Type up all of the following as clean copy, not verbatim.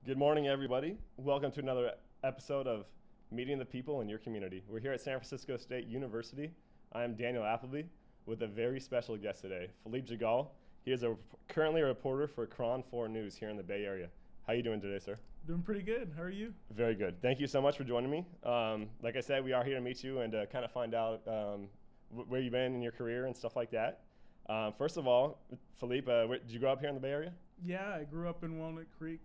Good morning, everybody. Welcome to another episode of Meeting the People in Your Community. We're here at San Francisco State University. I'm Daniel Appleby with a very special guest today, Philippe Jagal. He is currently a reporter for KRON 4 News here in the Bay Area. How are you doing today, sir? Doing pretty good. How are you? Very good. Thank you so much for joining me. Like I said, we are here to meet you and kind of find out where you've been in your career and stuff like that. First of all, Philippe, did you grow up here in the Bay Area? Yeah, I grew up in Walnut Creek,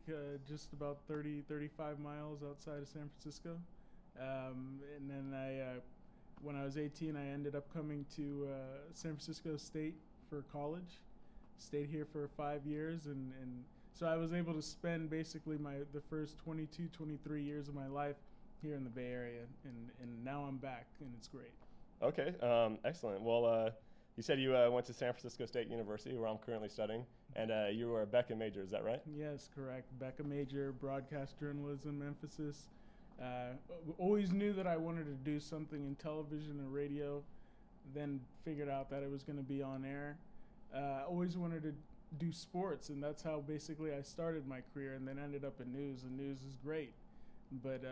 just about 35 miles outside of San Francisco. And then when I was 18, I ended up coming to San Francisco State for college. Stayed here for 5 years, and so I was able to spend basically the first 22, 23 years of my life here in the Bay Area, and now I'm back, and it's great. Okay, excellent. Well, you said you went to San Francisco State University, where I'm currently studying, and you were a Beca major, is that right? Yes, correct. Beca major, broadcast journalism emphasis. Always knew that I wanted to do something in television and radio, then figured out that it was going to be on air. Always wanted to do sports, and that's how basically I started my career, and then ended up in news, and news is great. But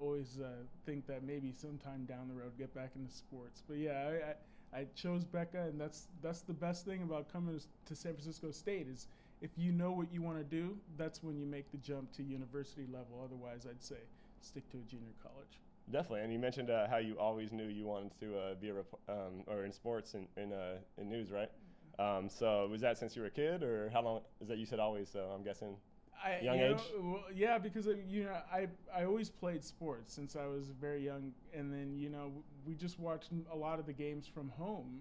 always think that maybe sometime down the road get back into sports. But yeah, I chose Beca, and that's the best thing about coming to San Francisco State is if you know what you want to do, that's when you make the jump to university level. Otherwise, I'd say stick to a junior college. Definitely, and you mentioned how you always knew you wanted to be or in sports and in news, right? So was that since you were a kid, or how long is that? You said always, so I'm guessing young age? Yeah, because I always played sports since I was very young, and then we just watched a lot of the games from home,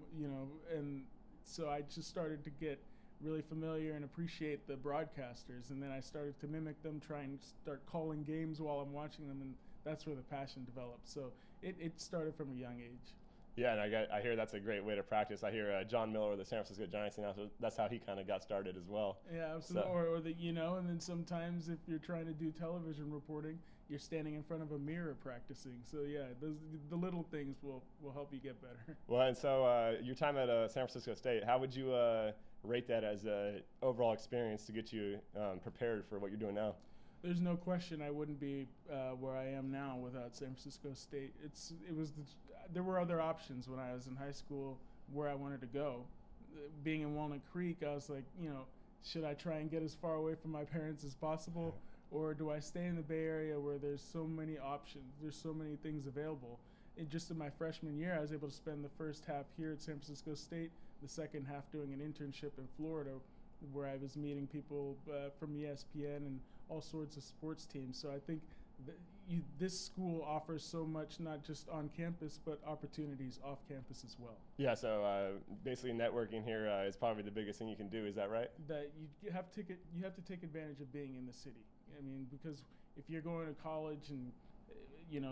and so I just started to get really familiar and appreciate the broadcasters, and then I started to mimic them, try and start calling games while I'm watching them, and that's where the passion developed. So it started from a young age. Yeah, and I hear that's a great way to practice. I hear John Miller of the San Francisco Giants, and that's how he kind of got started as well. Yeah, absolutely. So. Or and then sometimes if you're trying to do television reporting, you're standing in front of a mirror practicing. So yeah, the little things will help you get better. Well, and so your time at San Francisco State, how would you rate that as an overall experience to get you prepared for what you're doing now? There's no question I wouldn't be where I am now without San Francisco State. There were other options when I was in high school where I wanted to go. Being in Walnut Creek, I was like, should I try and get as far away from my parents as possible, or do I stay in the Bay Area where there's so many options, there's so many things available? And just in my freshman year, I was able to spend the first half here at San Francisco State, the second half doing an internship in Florida, where I was meeting people from ESPN and all sorts of sports teams. So I think this school offers so much, not just on campus, but opportunities off campus as well. Yeah, so basically networking here is probably the biggest thing you can do. Is that right? That you have to take advantage of being in the city. I mean, because if you're going to college and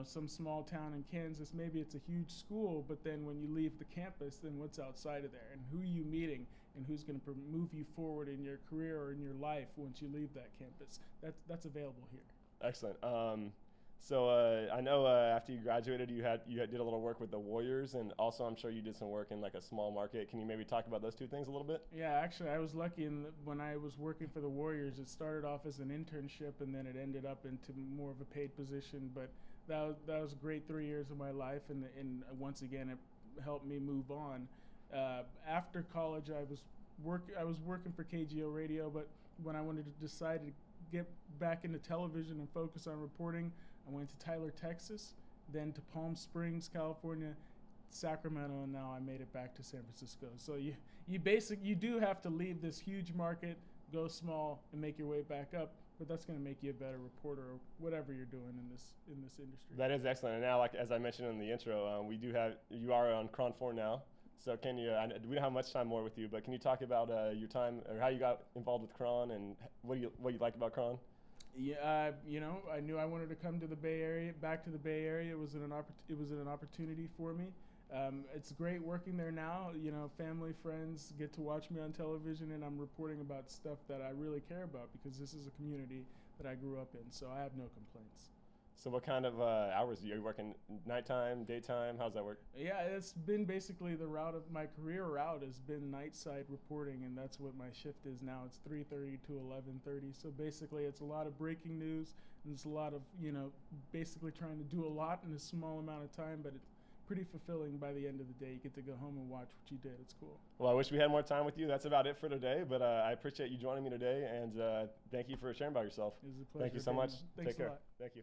some small town in Kansas, maybe it's a huge school, but then when you leave the campus, then what's outside of there, and who are you meeting, and who's going to move you forward in your career or in your life once you leave that campus? That's available here. Excellent. So I know after you graduated, you did a little work with the Warriors, and also I'm sure you did some work in like a small market. Can you maybe talk about those two things a little bit? Yeah, actually, I was lucky when I was working for the Warriors. It started off as an internship, and then it ended up into more of a paid position. But that was a great 3 years of my life, and once again, it helped me move on. After college, I was working for KGO Radio, but when I wanted to decide to get back into television and focus on reporting, I went to Tyler, Texas, then to Palm Springs, California, Sacramento, and now I made it back to San Francisco. So you do have to leave this huge market, go small, and make your way back up. But that's going to make you a better reporter or whatever you're doing in this industry. That is excellent. And now, like as I mentioned in the intro, you are on KRON 4 now. So can you? We don't have much time more with you, but can you talk about your time or how you got involved with KRON and what you like about KRON? Yeah, I knew I wanted to come to the Bay Area, back to the Bay Area. It was an opportunity for me. It's great working there now. Family, friends get to watch me on television, and I'm reporting about stuff that I really care about because this is a community that I grew up in. So I have no complaints. So what kind of hours are you working? Nighttime, daytime? How's that work? Yeah, it's been basically the route of my career route has been night side reporting, and that's what my shift is now. It's 3:30 to 11:30. So basically, it's a lot of breaking news, and it's a lot of basically trying to do a lot in a small amount of time, but it's pretty fulfilling by the end of the day. You get to go home and watch what you did. It's cool. Well, I wish we had more time with you. That's about it for today, but I appreciate you joining me today, and thank you for sharing about yourself. It was a pleasure. Thank you so much. Thanks Take care. a lot. Thank you.